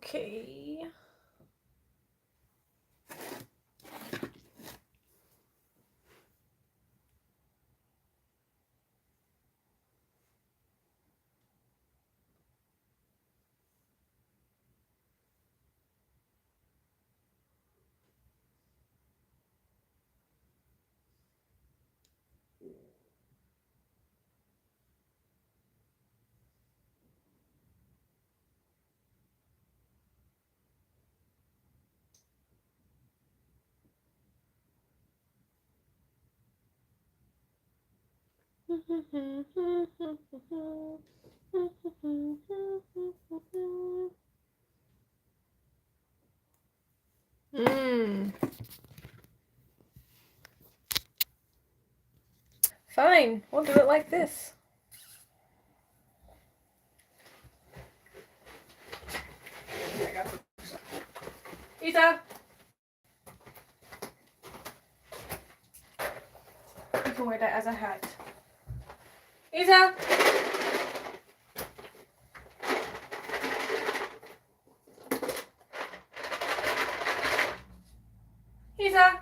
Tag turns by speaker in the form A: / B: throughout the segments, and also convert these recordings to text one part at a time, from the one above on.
A: Okay. Fine, we'll do it like this. Isa! You can wear that as a hat. Isa! Isa!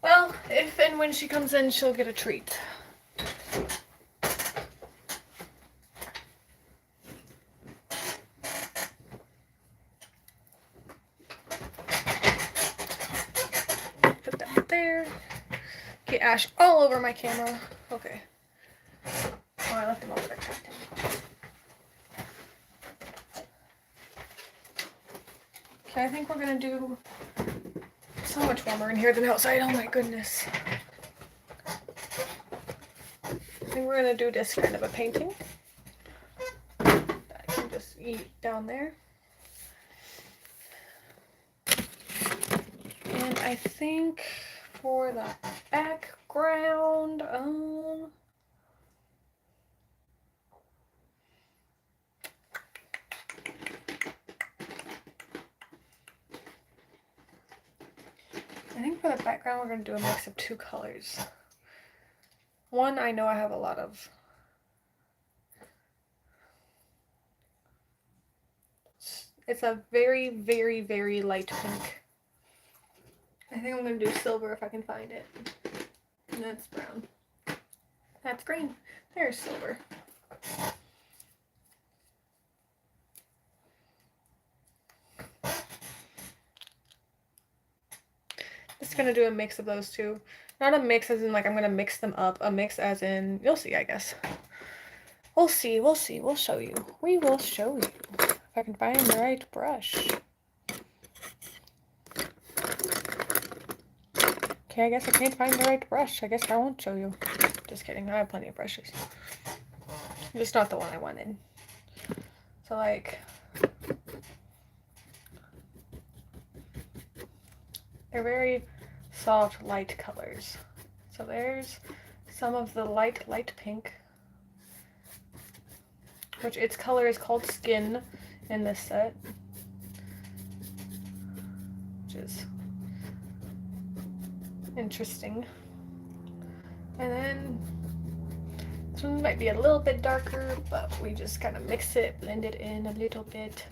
A: Well, if and when she comes in, she'll get a treat. Put that there. Get ash all over my camera. Okay. Oh, I left them all there. Okay, I think we're gonna do so much warmer in here than outside. Oh my goodness. I think we're gonna do this kind of a painting that I can just eat down there. And I think for the background, we're gonna do a mix of two colors. One, I know I have a lot of. It's a very, very, very light pink. I think I'm gonna do silver if I can find it. And that's brown. That's green. There's silver. Just gonna do a mix of those two. Not a mix as in like I'm gonna mix them up. A mix as in, you'll see, I guess. We'll see, we'll see, we'll show you. We will show you. If I can find the right brush. Okay, I guess I can't find the right brush. I guess I won't show you. Just kidding, I have plenty of brushes. Just not the one I wanted. So like, they're very soft, light colors. So there's some of the light pink, which its color is called Skin in this set, which is interesting. And then this one might be a little bit darker, but we just kind of mix it, blend it in a little bit.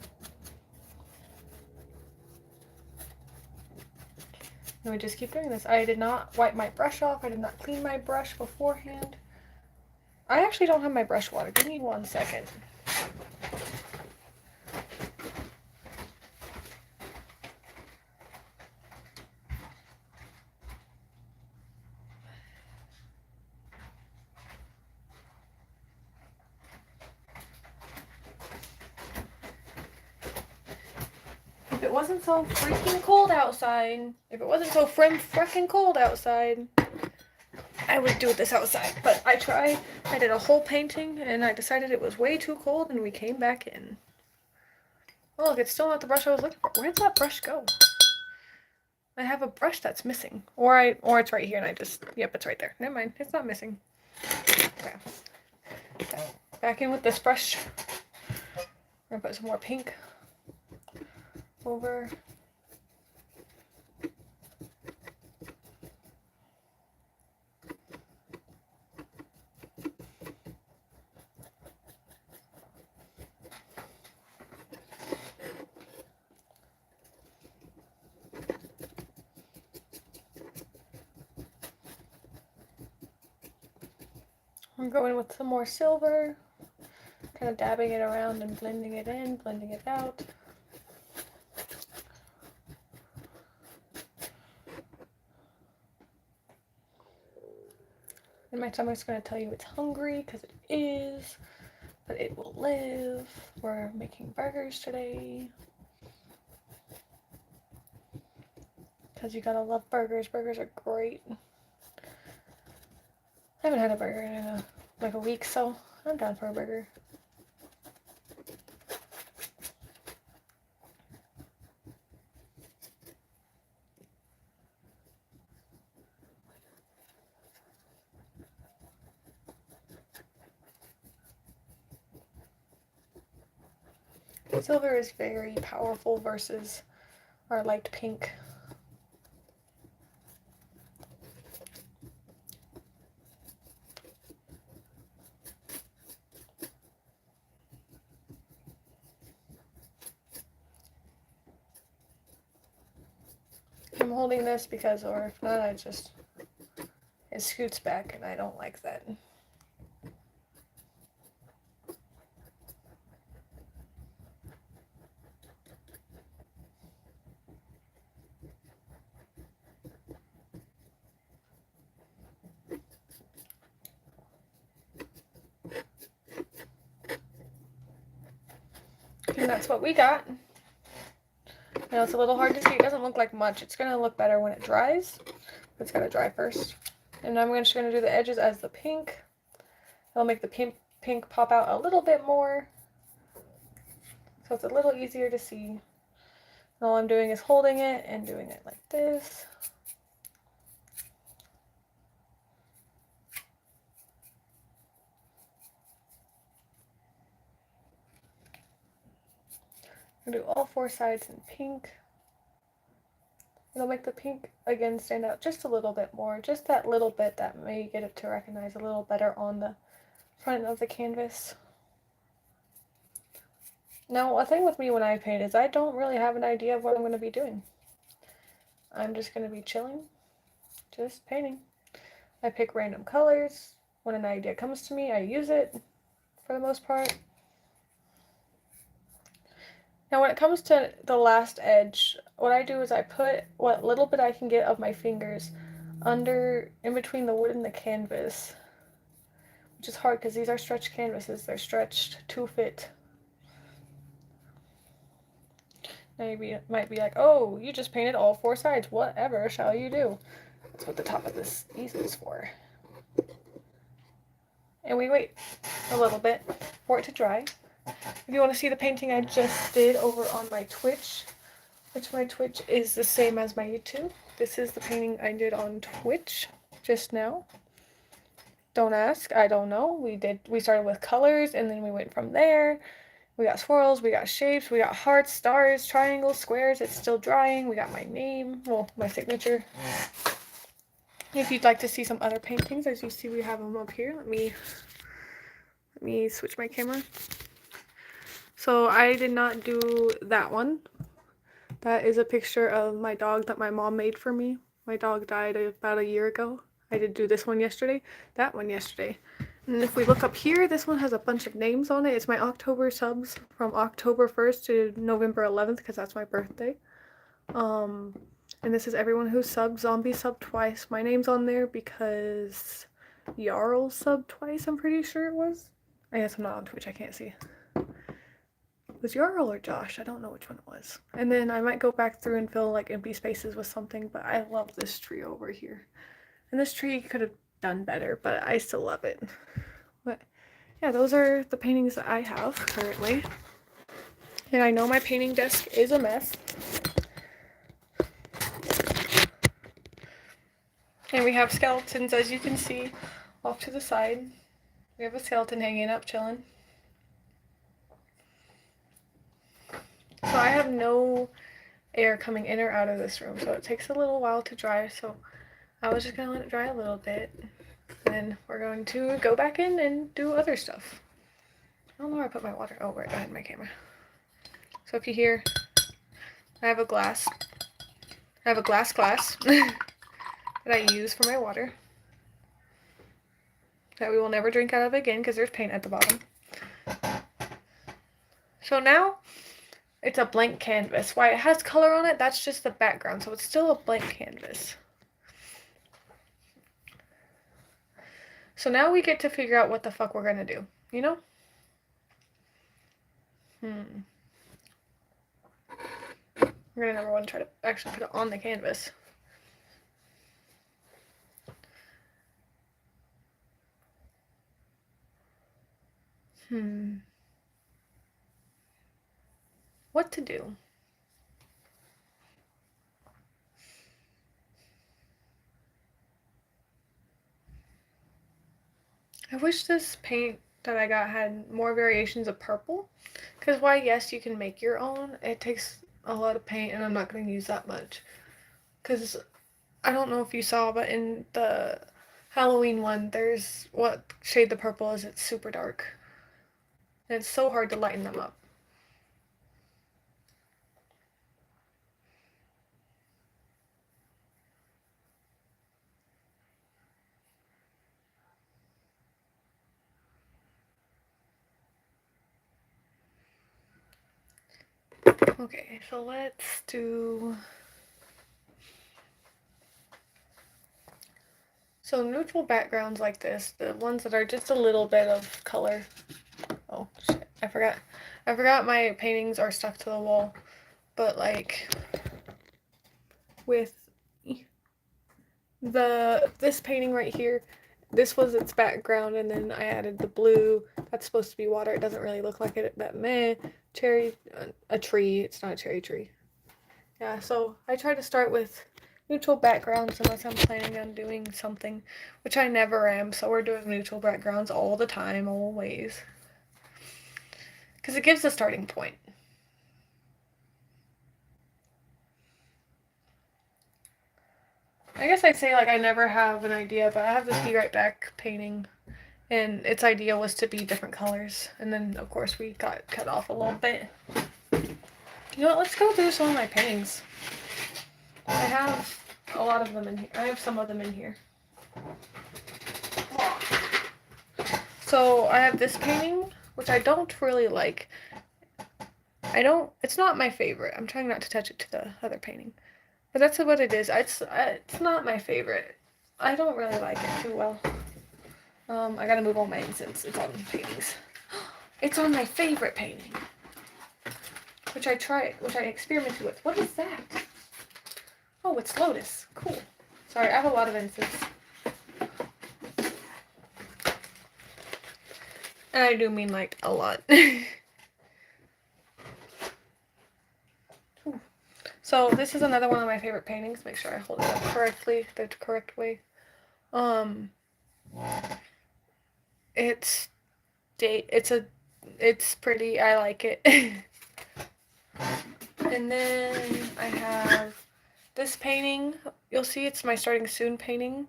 A: And we just keep doing this. I did not wipe my brush off. I did not clean my brush beforehand. I actually don't have my brush water. Give me 1 second. If it wasn't so freaking cold outside, frickin' cold outside, I would do this outside. But I tried, I did a whole painting, and I decided it was way too cold, and we came back in. Oh, look, it's still not the brush I was looking for. Where did that brush go? I have a brush that's missing. Or it's right here, and I just, yep, it's right there. Never mind, it's not missing. Okay. Back in with this brush. We're gonna put some more pink over. I'm going with some more silver, kind of dabbing it around and blending it in, blending it out. And my stomach's going to tell you it's hungry, because it is, but it will live. We're making burgers today. Because you gotta love burgers. Burgers are great. I haven't had a burger in like a week, so I'm down for a burger. Silver is very powerful versus our light pink. I'm holding this because, or if not, it scoots back and I don't like that. And that's what we got. Now it's a little hard to see. It doesn't look like much. It's going to look better when it dries. It's got to dry first. And I'm just going to do the edges as the pink. It'll make the pink pop out a little bit more. So it's a little easier to see. And all I'm doing is holding it and doing it like this. I'm going to do all four sides in pink. It'll make the pink again stand out just a little bit more, just that little bit that may get it to recognize a little better on the front of the canvas. Now, a thing with me when I paint is I don't really have an idea of what I'm going to be doing. I'm just going to be chilling, just painting. I pick random colors. When an idea comes to me, I use it for the most part. Now when it comes to the last edge, what I do is I put what little bit I can get of my fingers in between the wood and the canvas, which is hard because these are stretched canvases. They're stretched to fit. Now you might be like, oh, you just painted all four sides. Whatever shall you do? That's what the top of this easel is for. And we wait a little bit for it to dry. If you want to see the painting I just did over on my Twitch, which my Twitch is the same as my YouTube. This is the painting I did on Twitch just now. Don't ask, I don't know. We started with colors and then we went from there. We got swirls, we got shapes, we got hearts, stars, triangles, squares. It's still drying. We got my name, well, my signature. If you'd like to see some other paintings, as you see we have them up here. Let me switch my camera. So I did not do that one. That is a picture of my dog that my mom made for me. My dog died about a year ago. I did do this one yesterday, that one yesterday. And if we look up here, this one has a bunch of names on it. It's my October subs from October 1st to November 11th because that's my birthday. And this is everyone who subbed. Zombie subbed twice. My name's on there because Jarl subbed twice, I'm pretty sure it was. I guess I'm not on Twitch, I can't see. Was Jarl or Josh? I don't know which one it was. And then I might go back through and fill like empty spaces with something, but I love this tree over here. And this tree could have done better, but I still love it. But yeah, those are the paintings that I have currently. And I know my painting desk is a mess. And we have skeletons, as you can see, off to the side. We have a skeleton hanging up, chilling. So I have no air coming in or out of this room, so it takes a little while to dry, so I was just going to let it dry a little bit. And then we're going to go back in and do other stuff. I don't know where I put my water. Oh, right behind my camera. So if you hear, I have a glass that I use for my water. that we will never drink out of again because there's paint at the bottom. So now it's a blank canvas. Why it has color on it, that's just the background, so it's still a blank canvas. So now we get to figure out what the fuck we're gonna do, you know? We're gonna number one try to actually put it on the canvas. What to do? I wish this paint that I got had more variations of purple. Because why, yes, you can make your own. It takes a lot of paint and I'm not going to use that much. Because I don't know if you saw, but in the Halloween one, there's what shade the purple is. It's super dark. And it's so hard to lighten them up. Okay, so let's do... So neutral backgrounds like this, the ones that are just a little bit of color. Oh, shit, I forgot my paintings are stuck to the wall. But like, with this painting right here, this was its background, and then I added the blue. That's supposed to be water. It doesn't really look like it, but a tree. It's not a cherry tree. Yeah, so I try to start with neutral backgrounds unless I'm planning on doing something, which I never am, so we're doing neutral backgrounds all the time, always. Because it gives a starting point. I guess I say like I never have an idea, but I have this Be Right Back painting, and its idea was to be different colors, and then of course we got cut off a little bit. You know what, let's go through some of my paintings. I have a lot of them in here. I have some of them in here. So I have this painting, which I don't really like. It's not my favorite. I'm trying not to touch it to the other painting. But that's what it is. It's not my favorite. I don't really like it too well. I gotta move all my incense. It's on paintings. It's on my favorite painting. Which I experimented with. What is that? Oh, it's Lotus. Cool. Sorry, I have a lot of incense. And I do mean like a lot. So this is another one of my favorite paintings. Make sure I hold it up correctly, the correct way. It's pretty. I like it. And then I have this painting. You'll see it's my starting soon painting.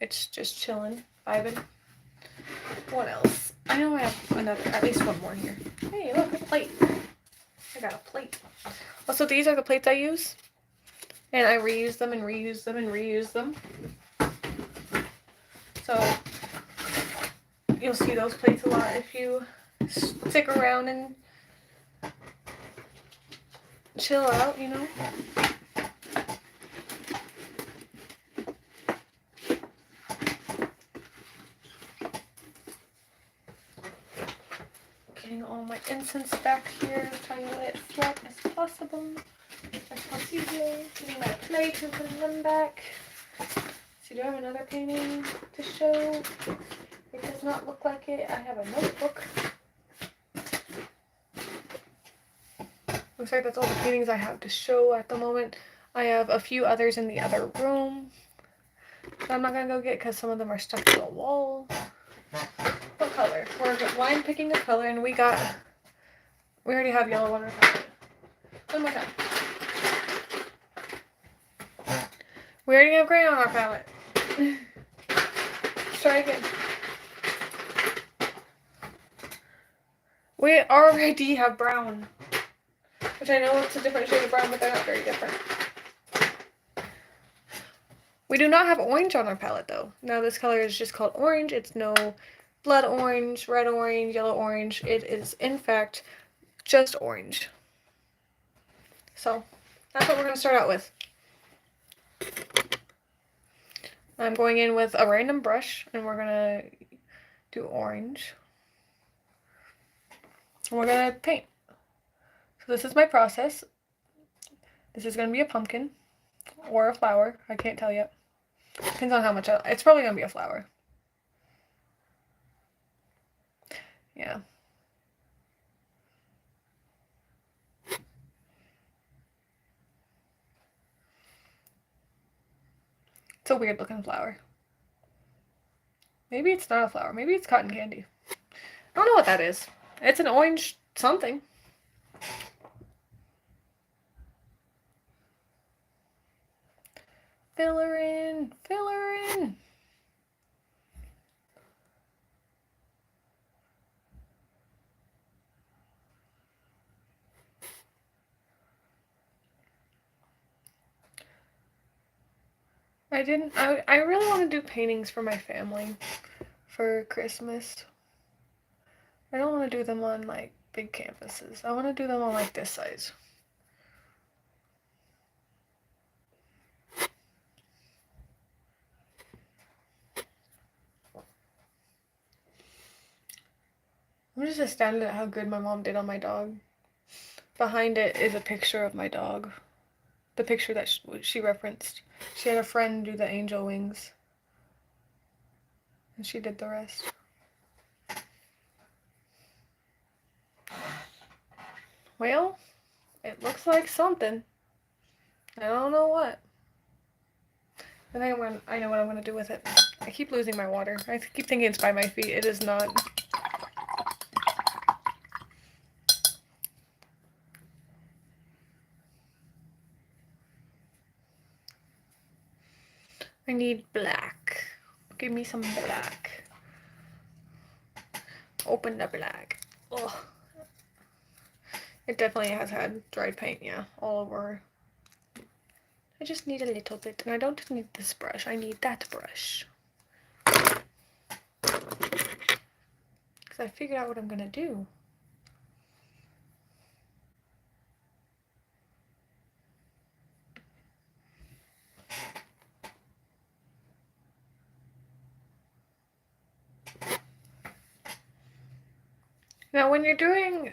A: It's just chilling, vibing. What else? I know I have at least one more here. Hey, look, a plate. I got a plate. Also, these are the plates I use. And I reuse them and reuse them and reuse them. So, you'll see those plates a lot if you stick around and chill out, you know? Getting all my incense back here, trying to let it flat as possible. As possible. Getting my plate and putting them back. So do I have another painting to show? It does not look like it. I have a notebook. Looks like that's all the paintings I have to show at the moment. I have a few others in the other room that I'm not going to go get because some of them are stuck to the wall. What color? We're line picking a color, and we already have yellow on our palette. One more time. We already have gray on our palette. Let's try again. We already have brown. Which I know it's a different shade of brown, but they're not very different. We do not have orange on our palette though. Now this color is just called orange. It's no blood orange, red orange, yellow orange. It is in fact just orange. So that's what we're going to start out with. I'm going in with a random brush and we're going to do orange. And we're going to paint. So this is my process. This is going to be a pumpkin or a flower. I can't tell yet. Depends on how much it's probably going to be a flower. Yeah. It's a weird looking flower. Maybe it's not a flower. Maybe it's cotton candy. I don't know what that is. It's an orange something. Fill her in. Fill her in. I really want to do paintings for my family for Christmas. I don't want to do them on like big canvases. I want to do them on like this size. I'm just astounded at how good my mom did on my dog. Behind it is a picture of my dog. The picture that she referenced. She had a friend do the angel wings. And she did the rest. Well, it looks like something. I don't know what. I think I know what I'm going to do with it. I keep losing my water. I keep thinking it's by my feet. It is not. I need black. Give me some black. Open the black. Ugh. It definitely has had dried paint, yeah, all over. I just need a little bit, and I don't need this brush. I need that brush. Because I figured out what I'm gonna do. Now, when you're doing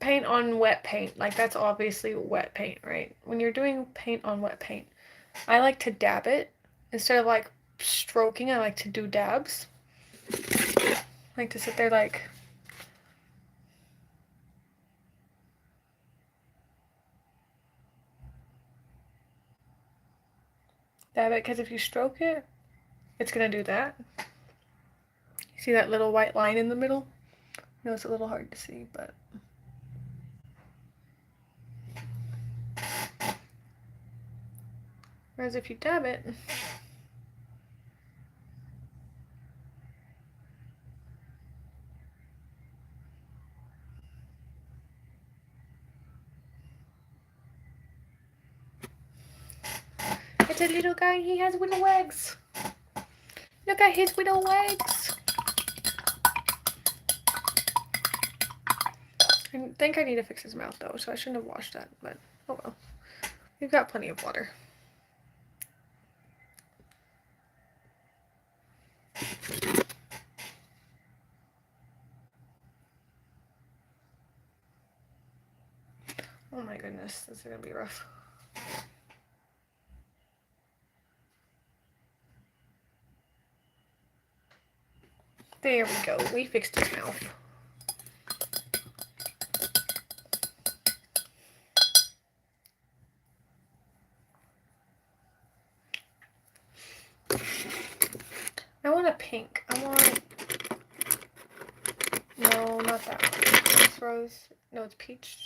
A: paint on wet paint, like that's obviously wet paint, right? When you're doing paint on wet paint, I like to dab it. Instead of like stroking, I like to do dabs. I like to sit there like... dab it, because if you stroke it, it's gonna do that. You see that little white line in the middle? I know it's a little hard to see, but... whereas if you dab it... it's a little guy, he has little legs. Look at his little legs. I think I need to fix his mouth though, so I shouldn't have washed that, but oh well. We've got plenty of water. Oh my goodness, this is gonna be rough. There we go, we fixed his mouth. I want a pink. I want... no, not that one. It's rose. No, it's peach.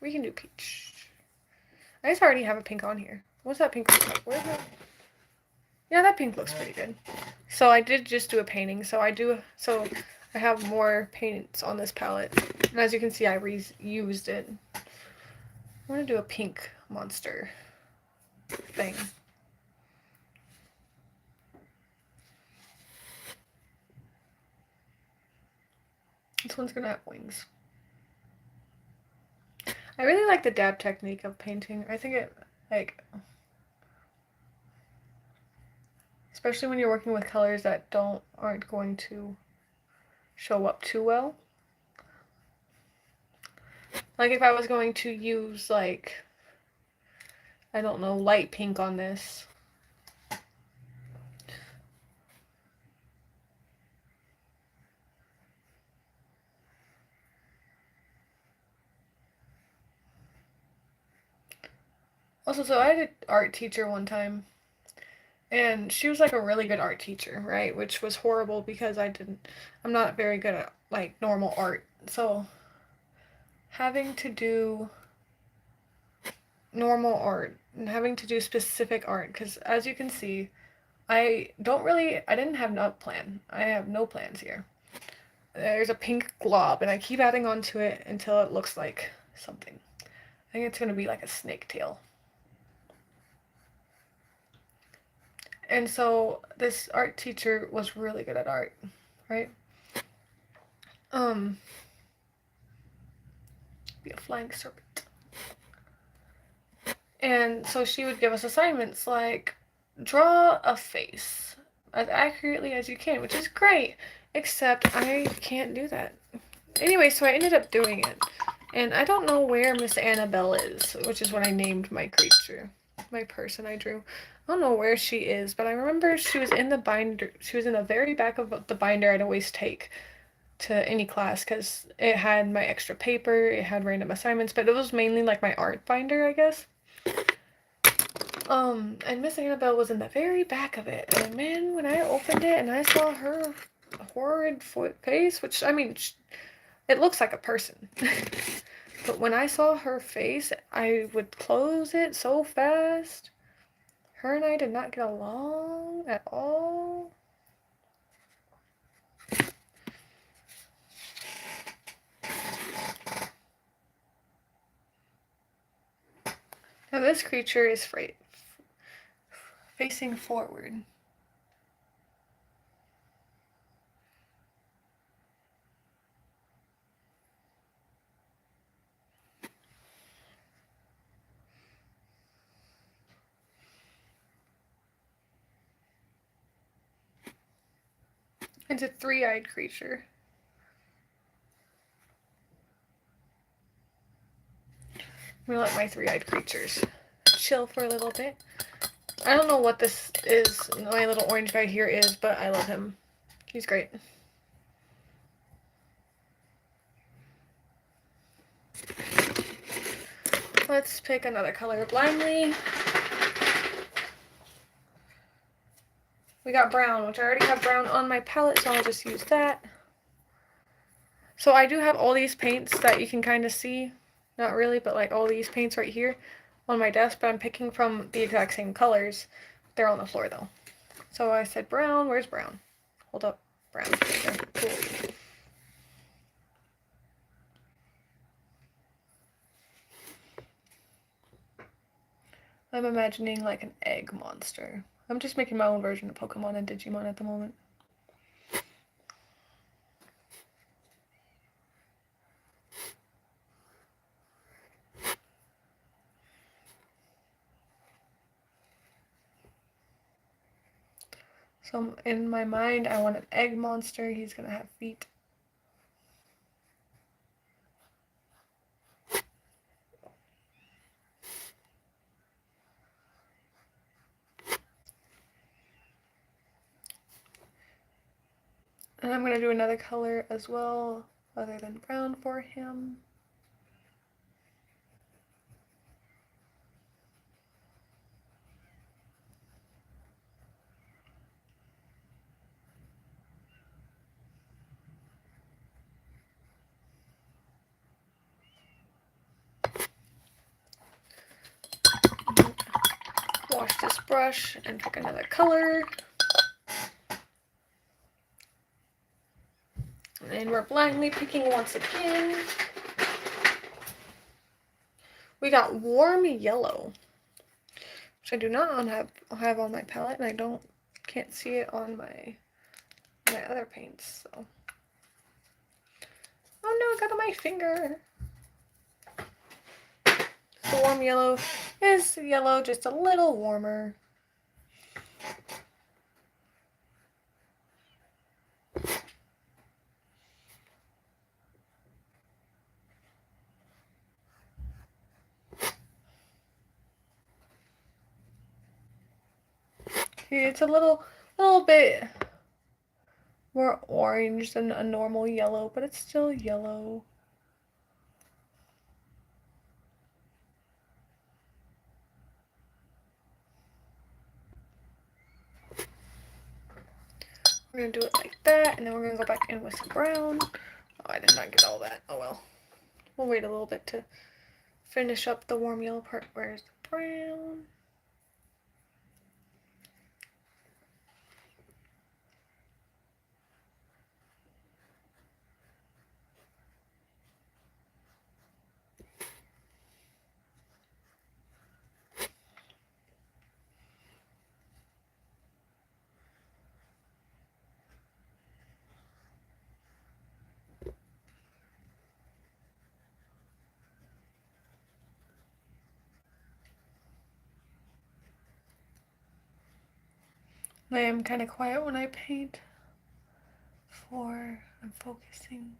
A: We can do peach. I guess I already have a pink on here. What's that pink look like? Where's that? Yeah, that pink looks pretty good. So I did just do a painting. So I have more paints on this palette. And as you can see, I reused it. I'm going to do a pink monster thing. This one's gonna have wings. I really like the dab technique of painting. I think it, like, especially when you're working with colors that aren't going to show up too well. Like if I was going to use, like, I don't know, light pink on this. Also, so I had an art teacher one time, and she was like a really good art teacher, right? Which was horrible because I'm not very good at like normal art. So having to do normal art and having to do specific art, because as you can see, I didn't have no plan. I have no plans here. There's a pink glob, and I keep adding onto it until it looks like something. I think it's gonna be like a snake tail. And so this art teacher was really good at art, right? Be a flying serpent. And so she would give us assignments like draw a face as accurately as you can, which is great, except I can't do that. Anyway, so I ended up doing it. And I don't know where Miss Annabelle is, which is what I named my creature, my person I drew. I don't know where she is, but I remember she was in the binder. She was in the very back of the binder I'd always take to any class because it had my extra paper, it had random assignments, but it was mainly like my art binder, I guess. And Miss Annabelle was in the very back of it, and man, when I opened it and I saw her horrid face, which, I mean, it looks like a person. But when I saw her face, I would close it so fast. Her and I did not get along at all. Now this creature is facing forward. It's a three-eyed creature. I'm gonna let my three-eyed creatures chill for a little bit. I don't know what this is, my little orange guy here is, but I love him. He's great. Let's pick another color blindly. We got brown, which I already have brown on my palette, so I'll just use that. So I do have all these paints that you can kind of see. Not really, but like all these paints right here on my desk, but I'm picking from the exact same colors. They're on the floor though. So I said brown, where's brown? Hold up, brown. Okay, cool. I'm imagining like an egg monster. I'm just making my own version of Pokemon and Digimon at the moment. So in my mind, I want an egg monster. He's gonna have feet. And I'm gonna do another color as well, other than brown for him. Wash this brush and pick another color. And we're blindly picking once again. We got warm yellow, which I do not have on my palette, and I can't see it on my other paints. So it got on my finger. The warm yellow is yellow, just a little warmer. It's a little bit more orange than a normal yellow, but it's still yellow. We're gonna do it like that, and then we're gonna go back in with some brown. Oh, I did not get all that. Oh well. We'll wait a little bit to finish up the warm yellow part. Where's the brown? I am kind of quiet when I paint, for I'm focusing.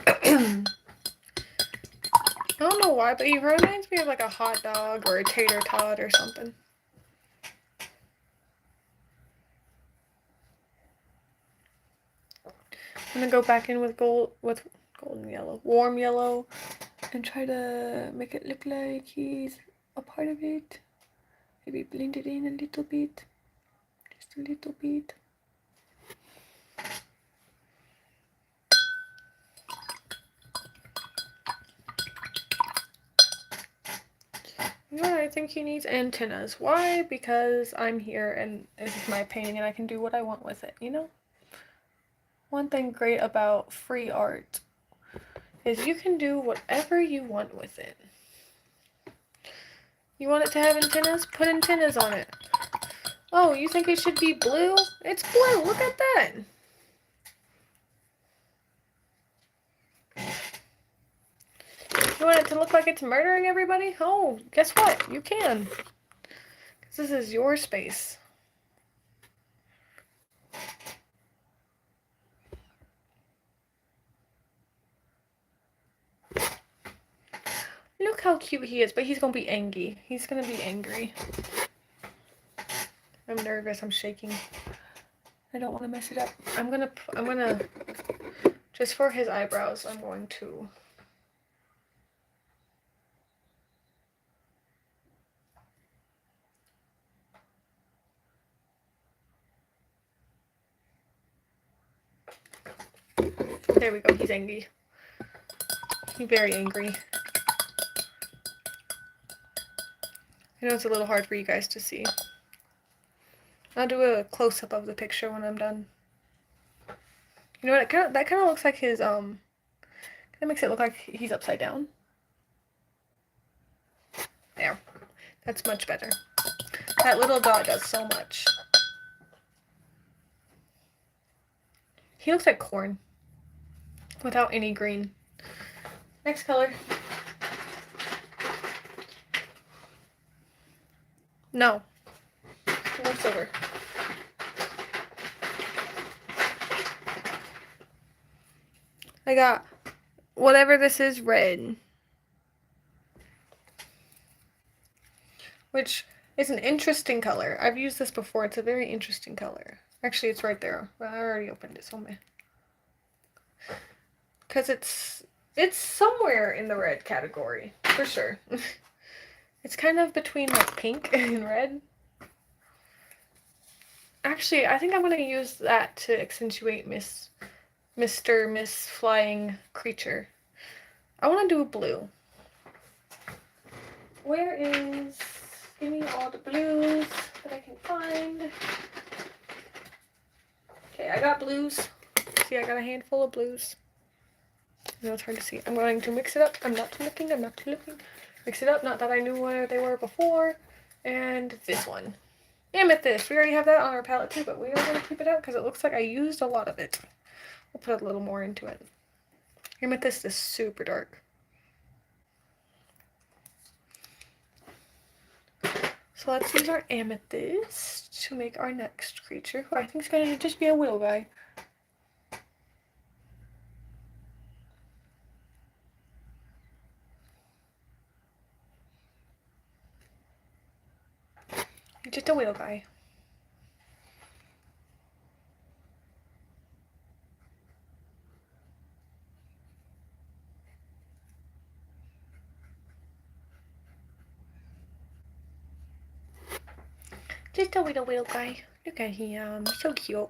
A: I don't know why, but he reminds me of like a hot dog or a tater tot or something. I'm gonna go back in with golden yellow, warm yellow, and try to make it look like he's a part of it. Maybe blend it in a little bit, just a little bit. You know what I think he needs? Antennas. Why? Because I'm here and this is my painting and I can do what I want with it, you know? One thing great about free art is you can do whatever you want with it. You want it to have antennas? Put antennas on it. Oh, you think it should be blue? It's blue. Look at that. You want it to look like it's murdering everybody? Oh, guess what? You can. Because this is your space. Look how cute he is, but he's gonna be angry. He's gonna be angry. I'm nervous. I'm shaking. I don't want to mess it up. I'm gonna, just for his eyebrows, I'm going to. There we go. He's angry. He's very angry. I know it's a little hard for you guys to see. I'll do a close-up of the picture when I'm done. You know what? That kind of looks like his, kind of makes it look like he's upside down. There. That's much better. That little dot does so much. He looks like corn. Without any green. Next color. No. No silver. I got whatever this is, red. Which is an interesting color. I've used this before. It's a very interesting color. Actually, it's right there. Well, I already opened it, so because it's somewhere in the red category, for sure. It's kind of between like pink and red. Actually, I think I'm going to use that to accentuate Miss Flying Creature. I want to do a blue. Where is... Give me all the blues that I can find. Okay, I got blues. See, I got a handful of blues. No, it's hard to see. I'm going to mix it up. I'm not looking. Mix it up. Not that I knew where they were before. And this one. Amethyst. We already have that on our palette too, but we are going to keep it out because it looks like I used a lot of it. We'll put a little more into it. Amethyst is super dark. So let's use our amethyst to make our next creature, who I think is going to just be a willow guy. Just a willow guy. Just a little guy. Look at him, so cute.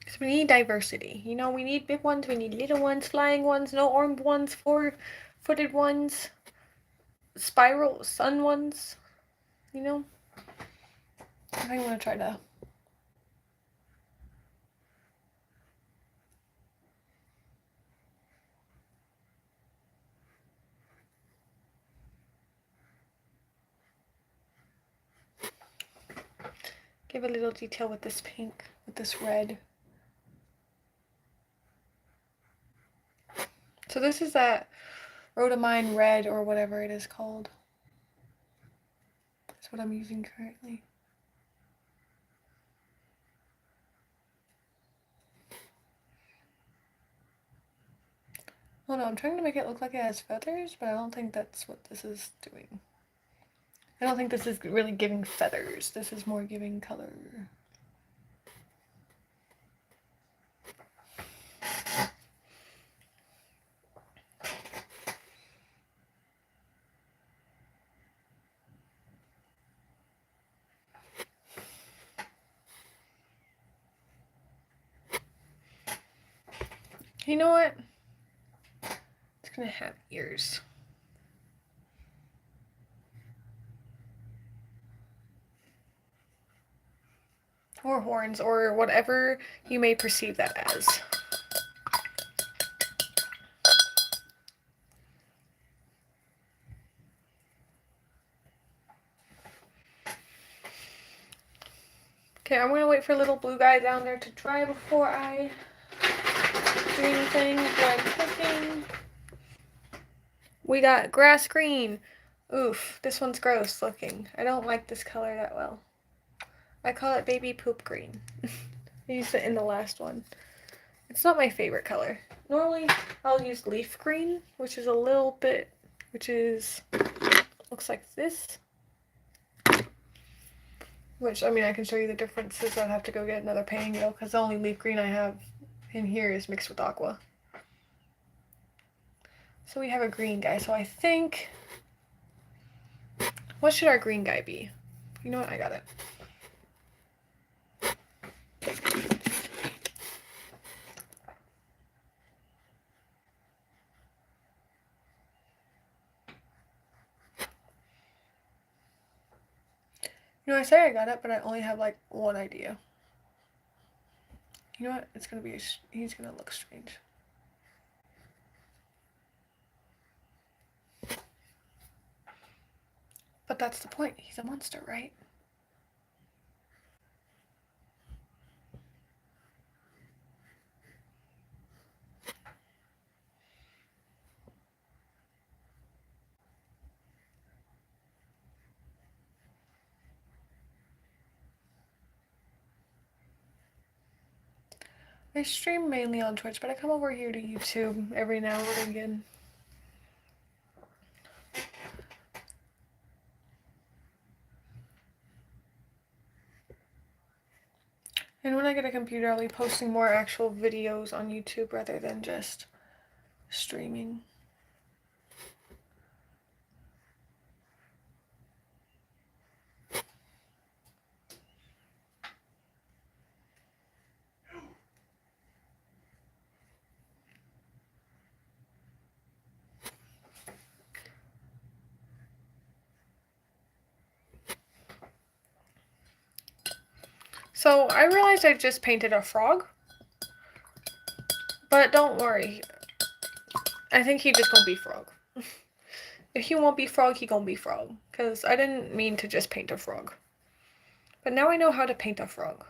A: So we need diversity. You know, we need big ones, we need little ones, flying ones, no armed ones, four-footed ones, spiral sun ones. You know, I think I'm gonna try to. Give a little detail with this pink, with this red. So this is that rhodamine red or whatever it is called. That's what I'm using currently. Oh no, I'm trying to make it look like it has feathers, but I don't think that's what this is doing. I don't think this is really giving feathers. This is more giving color. You know what? It's gonna have ears. Or horns, or whatever you may perceive that as. Okay, I'm gonna wait for little blue guy down there to dry before I do anything while I'm cooking. We got grass green. Oof, this one's gross looking. I don't like this color that well. I call it baby poop green. I used it in the last one. It's not my favorite color. Normally, I'll use leaf green, which is a little bit, looks like this. Which, I mean, I can show you the differences. I'd have to go get another painting needle because the only leaf green I have in here is mixed with aqua. So we have a green guy. So I think, what should our green guy be? You know what? I got it. You know, I say I got it, but I only have like one idea. You know what? It's gonna be, he's gonna look strange. But that's the point. He's a monster, right? I stream mainly on Twitch, but I come over here to YouTube every now and again. And when I get a computer, I'll be posting more actual videos on YouTube rather than just streaming. So I realized I just painted a frog, but don't worry. I think he just gonna be frog. If he won't be frog, he gonna be frog. Because I didn't mean to just paint a frog. But now I know how to paint a frog.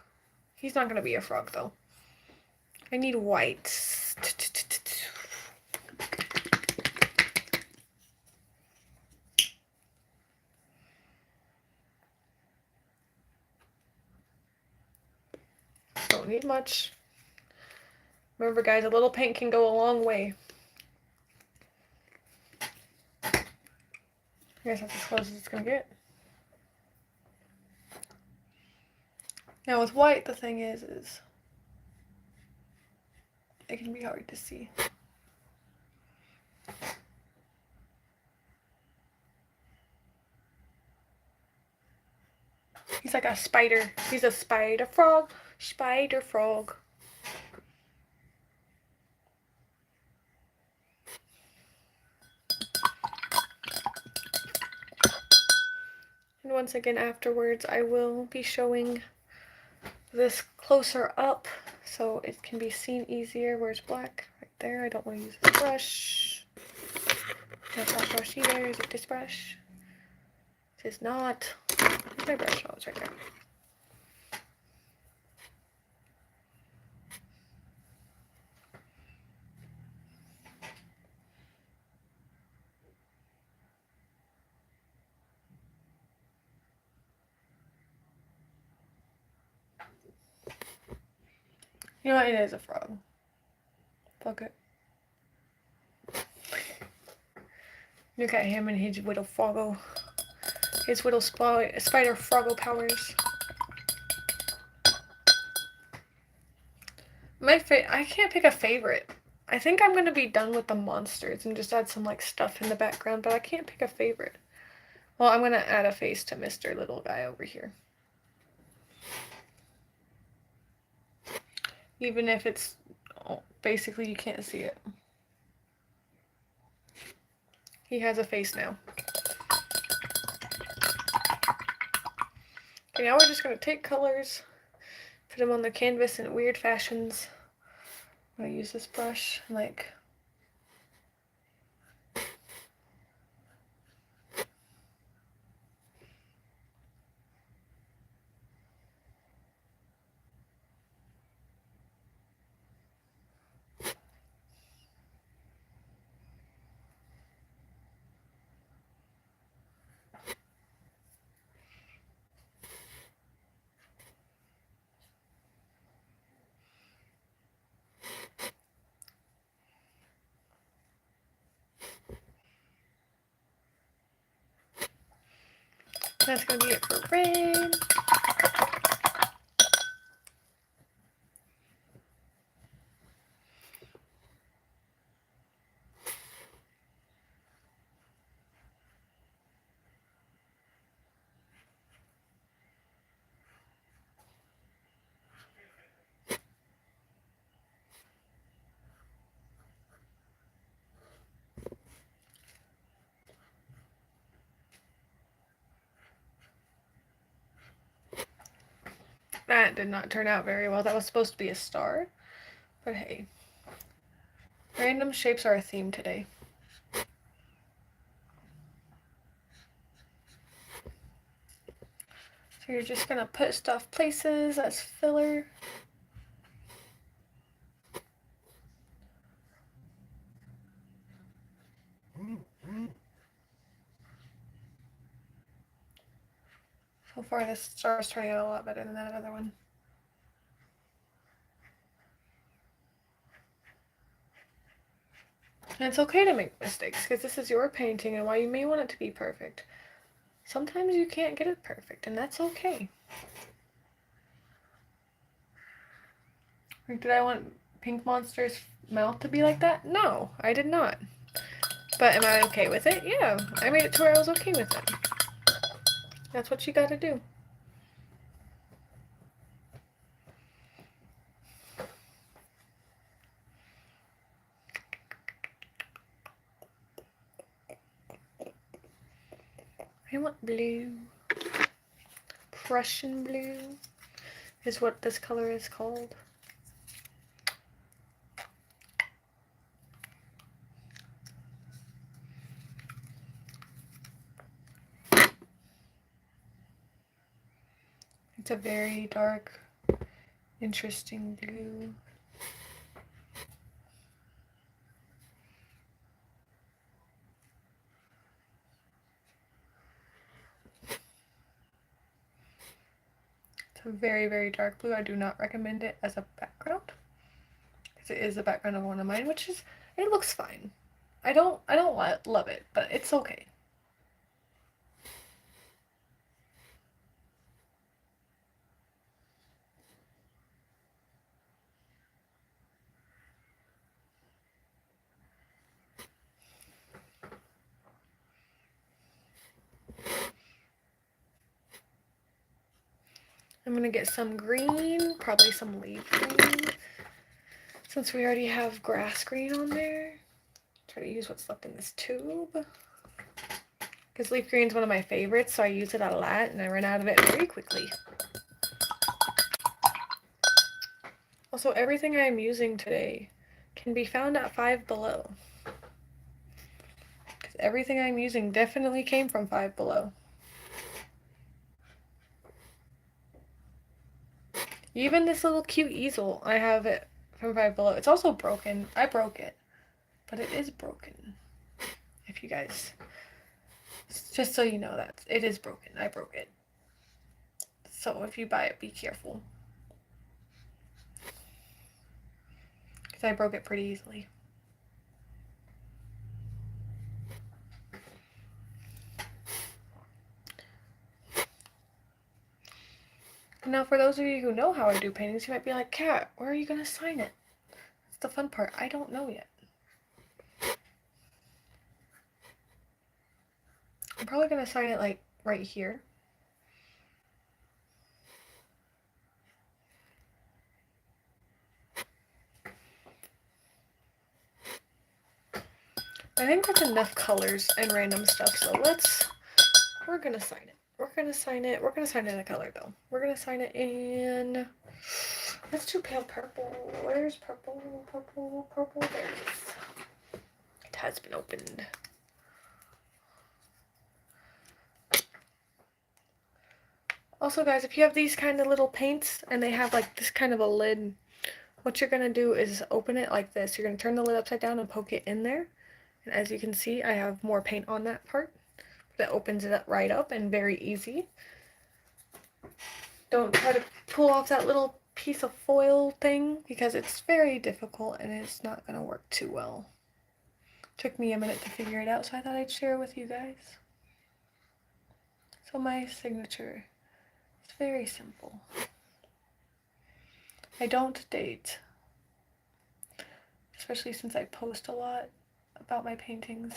A: He's not gonna be a frog though. I need white. Don't need much. Remember guys, a little paint can go a long way. I guess that's as close as it's gonna get. Now with white, the thing is it can be hard to see. He's like a spider. He's a spider frog. Spider frog. And once again afterwards, I will be showing this closer up so it can be seen easier. Where's black? Right there. I don't want to use this brush. Not that brush either. Is it this brush? It is not. Where's my brush? Oh, it's right there. You know what? It is a frog. Fuck it. Look at him and his little froggo. His little spider froggo powers. I can't pick a favorite. I think I'm gonna be done with the monsters and just add some like stuff in the background, but I can't pick a favorite. Well, I'm gonna add a face to Mr. Little Guy over here. Even if it's basically you can't see it. He has a face now. Okay, now we're just gonna take colors, put them on the canvas in weird fashions. I'm gonna use this brush, like that's gonna be it for rain. That did not turn out very well. That was supposed to be a star, but hey. Random shapes are a theme today. So you're just gonna put stuff places as filler. So far this star is turning out a lot better than that other one. And it's okay to make mistakes because this is your painting and while you may want it to be perfect, sometimes you can't get it perfect and that's okay. Like, did I want Pink Monster's mouth to be like that? No, I did not. But am I okay with it? Yeah, I made it to where I was okay with it. That's what you gotta do. I want blue. Prussian blue is what this color is called. It's a very dark, interesting blue. It's a very, very dark blue. I do not recommend it as a background. Because it is the background of one of mine, which is, it looks fine. I don't love it, but it's okay. I'm gonna get some green, probably some leaf green, since we already have grass green on there. Try to use what's left in this tube. Because leaf green is one of my favorites, so I use it a lot, and I run out of it very quickly. Also, everything I'm using today can be found at Five Below. Because everything I'm using definitely came from Five Below. Even this little cute easel, I have it from Five Below. It's also broken. I broke it. But it is broken. If you guys... Just so you know that. It is broken. I broke it. So if you buy it, be careful. Because I broke it pretty easily. Now, for those of you who know how I do paintings, you might be like, Kat, where are you going to sign it? That's the fun part. I don't know yet. I'm probably going to sign it, like, right here. I think that's enough colors and random stuff, so we're going to sign it. We're going to sign it in a color, though. We're going to sign it in... Let's do pale purple. Where's purple? Purple. There it is. It has been opened. Also, guys, if you have these kind of little paints and they have like this kind of a lid, what you're going to do is open it like this. You're going to turn the lid upside down and poke it in there. And as you can see, I have more paint on that part. That opens it up right up and very easy. Don't try to pull off that little piece of foil thing because it's very difficult and it's not going to work too well. Took me a minute to figure it out, so I thought I'd share with you guys. So my signature is very simple. I don't date, especially since I post a lot about my paintings.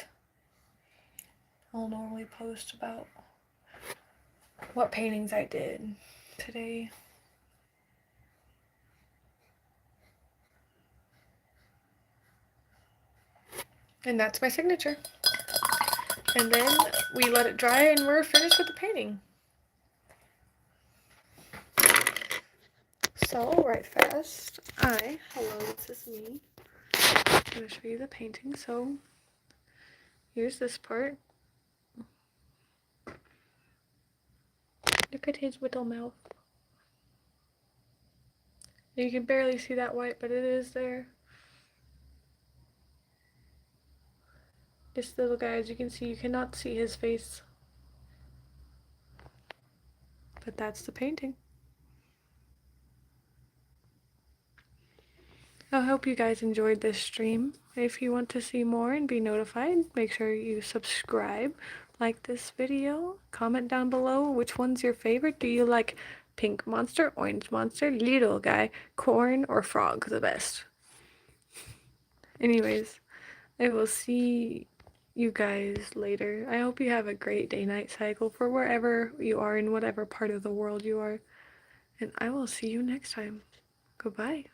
A: I'll normally post about what paintings I did today. And that's my signature. And then we let it dry and we're finished with the painting. So, right fast, hello, this is me. I'm going to show you the painting. So, here's this part. Look at his little mouth. You can barely see that white, but it is there. This little guy, as you can see, you cannot see his face. But that's the painting. I hope you guys enjoyed this stream. If you want to see more and be notified, make sure you subscribe, like this video, comment down below which one's your favorite. Do you like pink monster, orange monster, little guy, corn, or frog the best? Anyways, I will see you guys later. I hope you have a great day-night cycle for wherever you are in whatever part of the world you are. And I will see you next time. Goodbye.